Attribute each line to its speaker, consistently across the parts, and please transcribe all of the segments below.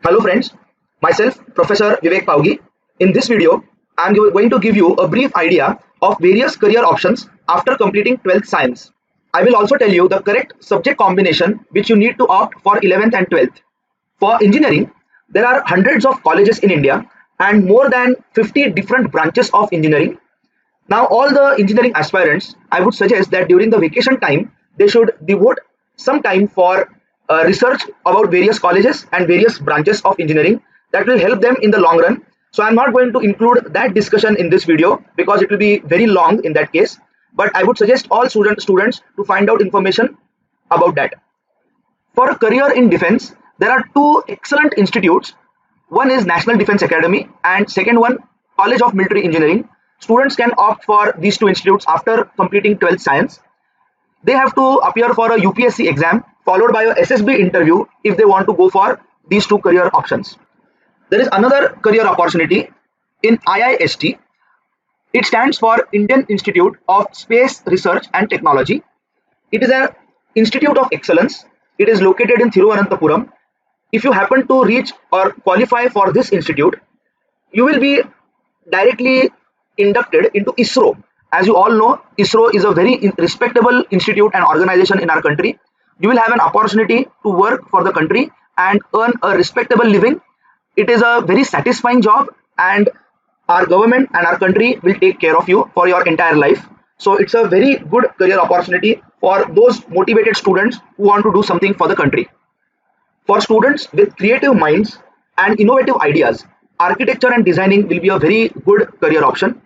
Speaker 1: Hello friends, myself Professor Vivek Paugi. In this video, I am going to give you a brief idea of various career options after completing 12th science. I will also tell you the correct subject combination which you need to opt for 11th and 12th. For engineering, there are hundreds of colleges in India and more than 50 different branches of engineering. Now all the engineering aspirants, I would suggest that during the vacation time, they should devote some time for research about various colleges and various branches of engineering that will help them in the long run. So I'm not going to include that discussion in this video because it will be very long in that case. But I would suggest all students to find out information about that. For a career in defense, there are two excellent institutes. One is National Defense Academy and second one College of Military Engineering. Students can opt for these two institutes after completing 12th science. They have to appear for a UPSC exam followed by a SSB interview if they want to go for these two career options. There is another career opportunity in IIST. It stands for Indian Institute of Space Research and Technology. It is an institute of excellence. It is located in Thiruvananthapuram. If you happen to reach or qualify for this institute, you will be directly inducted into ISRO. As you all know, ISRO is a very respectable institute and organization in our country. You will have an opportunity to work for the country and earn a respectable living. It is a very satisfying job and our government and our country will take care of you for your entire life. So it's a very good career opportunity for those motivated students who want to do something for the country. For students with creative minds and innovative ideas, architecture and designing will be a very good career option.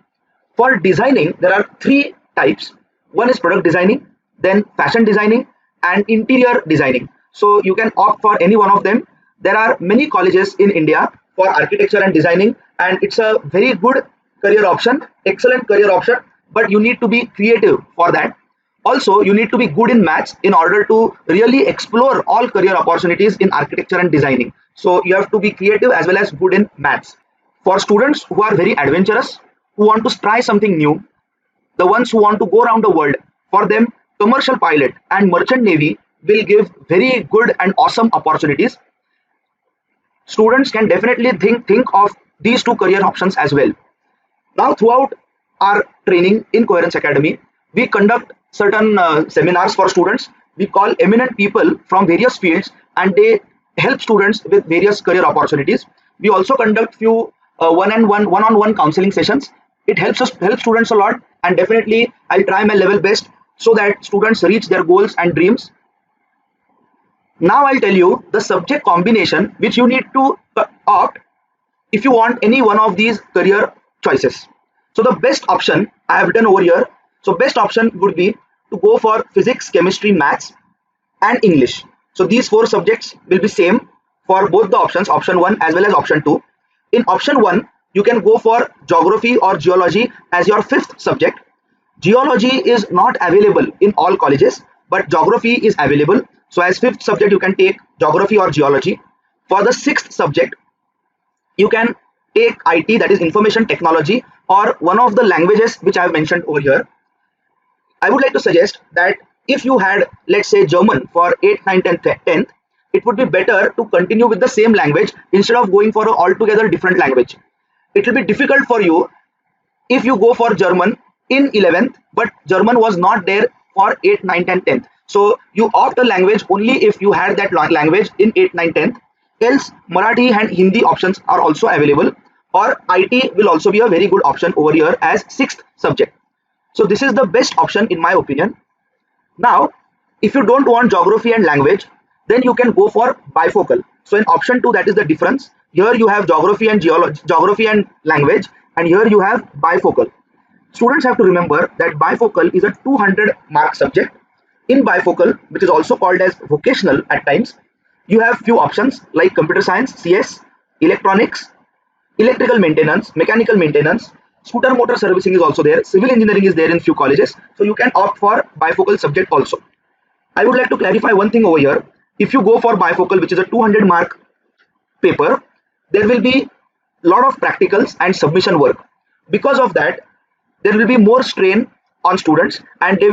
Speaker 1: For designing, there are three types. One is product designing, then fashion designing, and interior designing. So you can opt for any one of them. There are many colleges in India for architecture and designing, and it's a very good career option, excellent career option, but you need to be creative for that. Also, you need to be good in maths in order to really explore all career opportunities in architecture and designing. So you have to be creative as well as good in maths. For students who are very adventurous, who want to try something new, the ones who want to go around the world, for them, commercial pilot and merchant navy will give very good and awesome opportunities. Students can definitely think of these two career options as well. Now, throughout our training in Coherence Academy, we conduct certain seminars for students. We call eminent people from various fields and they help students with various career opportunities. We also conduct few one-on-one counseling sessions. It help students a lot, and definitely I'll try my level best so that students reach their goals and dreams. Now I'll tell you the subject combination which you need to opt if you want any one of these career choices. So the best option I have done over here. So best option would be to go for physics, chemistry, maths, and English. So these four subjects will be same for both the options, option 1 as well as option 2. In option 1, you can go for geography or geology as your fifth subject. Geology is not available in all colleges, but geography is available. So as fifth subject, you can take geography or geology. For the sixth subject, you can take IT, that is information technology, or one of the languages which I have mentioned over here. I would like to suggest that if you had, let's say, German for 8th, 9th, 10th, it would be better to continue with the same language instead of going for an altogether different language. It will be difficult for you if you go for German in 11th, but German was not there for 8th, 9th, and 10th. So you opt a language only if you had that language in 8th, 9th, 10th. Else, Marathi and Hindi options are also available, or IT will also be a very good option over here as sixth subject. So this is the best option in my opinion. Now, if you don't want geography and language, then you can go for bifocal. So in option 2, that is the difference. Here you have geography and geography and language, and here you have bifocal. Students have to remember that bifocal is a 200-mark subject. In bifocal, which is also called as vocational at times, you have few options like computer science, CS, electronics, electrical maintenance, mechanical maintenance, scooter motor servicing is also there, civil engineering is there in few colleges. So you can opt for bifocal subject also. I would like to clarify one thing over here. If you go for bifocal, which is a 200-mark paper, there will be a lot of practicals and submission work. Because of that, there will be more strain on students and they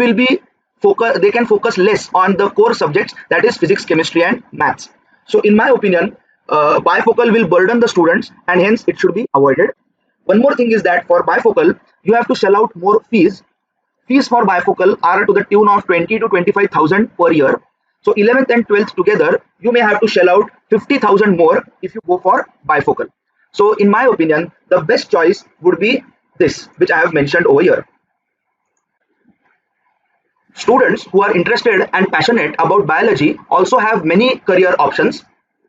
Speaker 1: can focus less on the core subjects, that is physics, chemistry, and maths. So in my opinion, bifocal will burden the students and hence it should be avoided. One more thing is that for bifocal, you have to shell out more fees. Fees for bifocal are to the tune of 20 to 25,000 per year. So 11th and 12th together, you may have to shell out 50,000 more if you go for bifocal. So in my opinion, the best choice would be this, which I have mentioned over here. Students who are interested and passionate about biology also have many career options.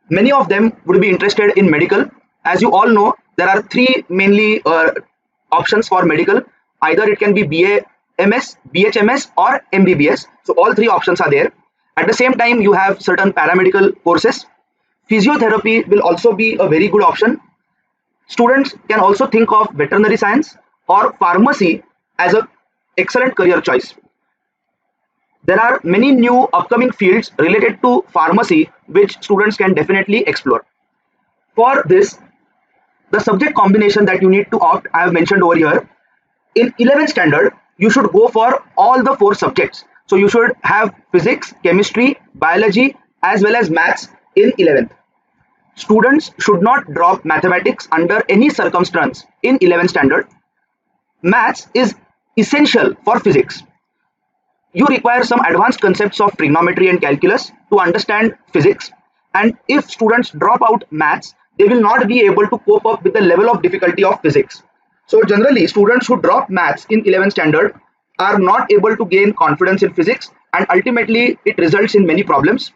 Speaker 1: Many of them would be interested in medical. As you all know, there are three mainly options for medical. Either it can be BA MS, BHMS or MBBS. So all three options are there. At the same time, you have certain paramedical courses. Physiotherapy will also be a very good option. Students can also think of veterinary science or pharmacy as an excellent career choice. There are many new upcoming fields related to pharmacy which students can definitely explore. For this, the subject combination that you need to opt, I have mentioned over here. In 11th standard, you should go for all the 4 subjects. So you should have physics, chemistry, biology as well as maths in 11th. Students should not drop mathematics under any circumstance in 11th standard. Maths is essential for physics. You require some advanced concepts of trigonometry and calculus to understand physics, and if students drop out maths, they will not be able to cope up with the level of difficulty of physics. So generally, students who drop maths in 11th standard are not able to gain confidence in physics, and ultimately it results in many problems.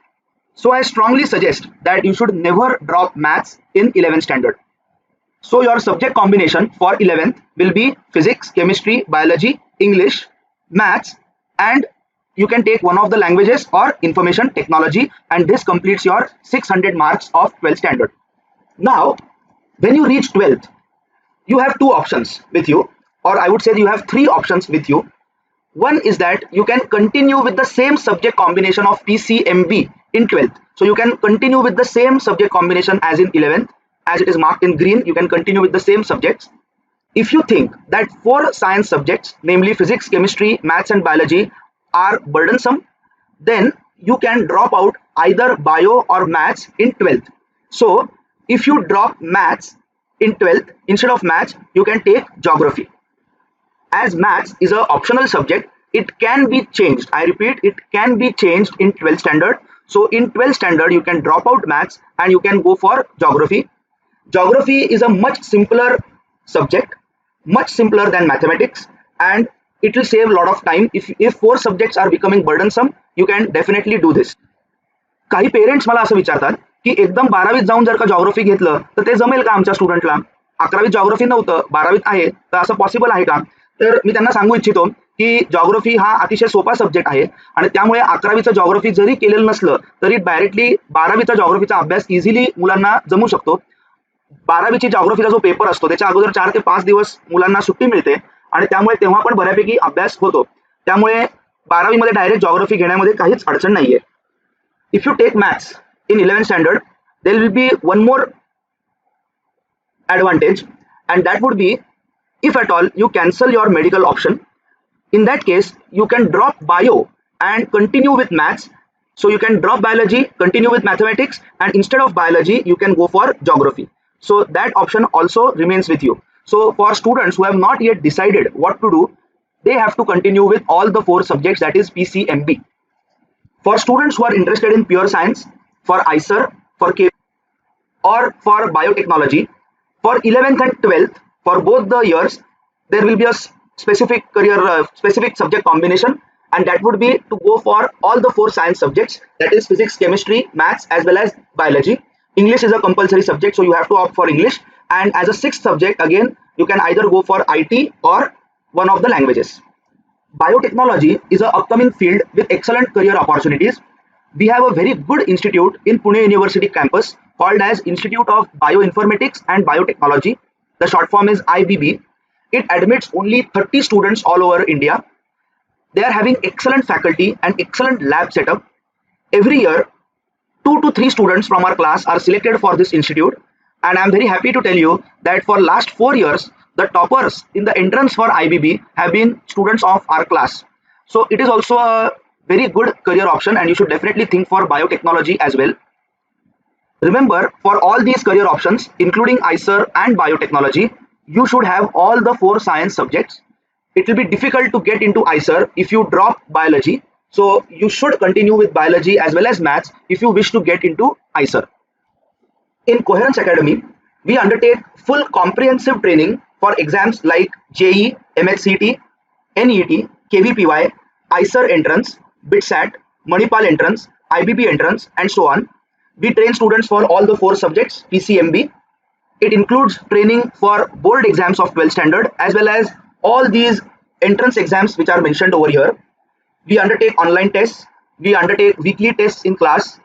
Speaker 1: So I strongly suggest that you should never drop maths in 11th standard. So your subject combination for 11th will be physics, chemistry, biology, English, maths, and you can take one of the languages or information technology, and this completes your 600 marks of 12th standard. Now, when you reach 12th, you have 2 options with you, or I would say you have 3 options with you. One is that you can continue with the same subject combination of PCMB in 12th. So you can continue with the same subject combination as in 11th, as it is marked in green, you can continue with the same subjects. If you think that 4 science subjects, namely physics, chemistry, maths and biology are burdensome, then you can drop out either bio or maths in 12th. So if you drop maths in 12th, instead of maths, you can take geography. As maths is an optional subject, it can be changed. I repeat, it can be changed in 12th standard. So in 12th standard, you can drop out maths and you can go for geography. Geography is a much simpler subject, much simpler than mathematics, and it will save a lot of time. If 4 subjects are becoming burdensome, you can definitely do this. काही parents मला असं विचारतात की एकदम 12वीत जाऊन जर का geography घेतलं तर ते जमेल का आमच्या स्टुडंटला? 11वीत जॉग्राफी नव्हतं, 12वीत आहे, तर असं पॉसिबल आहे का? तर मी त्यांना सांगू इच्छितो की जॉग्राफी हा अतिशय सोपा सब्जेक्ट आहे आणि त्यामुळे 11वीचं जॉग्राफी जरी केलेलं नसलं तरी डायरेक्टली 12वीचा जॉग्राफीचा अभ्यास इझिली मुलांना जमू शकतो. 12वीची जॉग्राफीचा जो पेपर असतो त्याच्या अगोदर 4 ते 5 दिवस मुलांना सुट्टी मिळते आणि त्यामुळे तेव्हा पण बऱ्यापैकी अभ्यास होतो. त्यामुळे 12वी मध्ये डायरेक्ट जॉग्राफी घेण्यामध्ये काहीच अडचण नाहीये. If you take maths in 11th standard, there will be one more advantage, and that would be if at all you cancel your medical option. In that case, you can drop bio and continue with maths. So you can drop biology, continue with mathematics, and instead of biology, you can go for geography. So that option also remains with you. So for students who have not yet decided what to do, they have to continue with all the 4 subjects, that is PCMB. For students who are interested in pure science, for ICER, for K or for biotechnology, for 11th and 12th, for both the years, there will be a specific career, specific subject combination, and that would be to go for all the 4 science subjects, that is physics, chemistry, maths as well as biology. English is a compulsory subject, so you have to opt for English, and as a 6th subject, again, you can either go for IT or one of the languages. Biotechnology is an upcoming field with excellent career opportunities. We have a very good institute in Pune University campus called as Institute of Bioinformatics and Biotechnology. The short form is IBB. It admits only 30 students all over India. They are having excellent faculty and excellent lab setup. Every year, 2 to 3 students from our class are selected for this institute, and I am very happy to tell you that for last 4 years, the toppers in the entrance for IBB have been students of our class. So it is also a very good career option, and you should definitely think for biotechnology as well. Remember, for all these career options, including ICER and biotechnology, you should have all the 4 science subjects. It will be difficult to get into ICER if you drop biology. So you should continue with biology as well as maths if you wish to get into ICER. In Coherence Academy, we undertake full comprehensive training for exams like JEE, MHCT, NET, KVPY, ICER entrance, BITSAT, Manipal entrance, IBP entrance, and so on. We train students for all the 4 subjects PCMB. It includes training for board exams of 12th standard as well as all these entrance exams which are mentioned over here. We undertake online tests. We undertake weekly tests in class.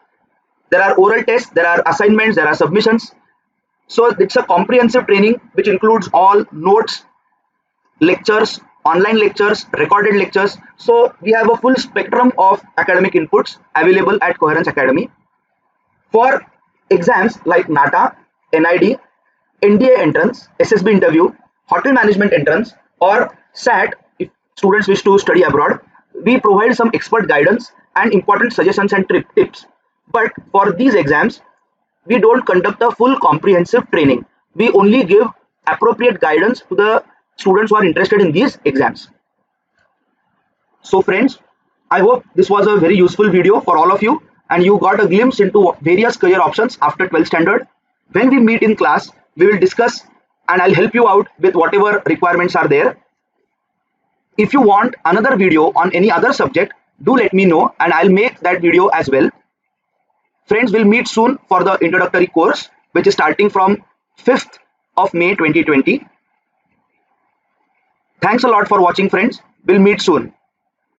Speaker 1: There are oral tests, there are assignments, there are submissions. So it's a comprehensive training which includes all notes, lectures, online lectures, recorded lectures. So we have a full spectrum of academic inputs available at Coherence Academy. For exams like NATA, NID, NDA entrance, SSB interview, hotel management entrance, or SAT, if students wish to study abroad, we provide some expert guidance and important suggestions and tips. But for these exams, we don't conduct a full comprehensive training. We only give appropriate guidance to the students who are interested in these exams. So friends, I hope this was a very useful video for all of you and you got a glimpse into various career options after 12th standard. When we meet in class, we will discuss and I'll help you out with whatever requirements are there. If you want another video on any other subject, do let me know and I'll make that video as well. Friends, we'll meet soon for the introductory course, which is starting from 5th of May 2020. Thanks a lot for watching, friends. We'll meet soon.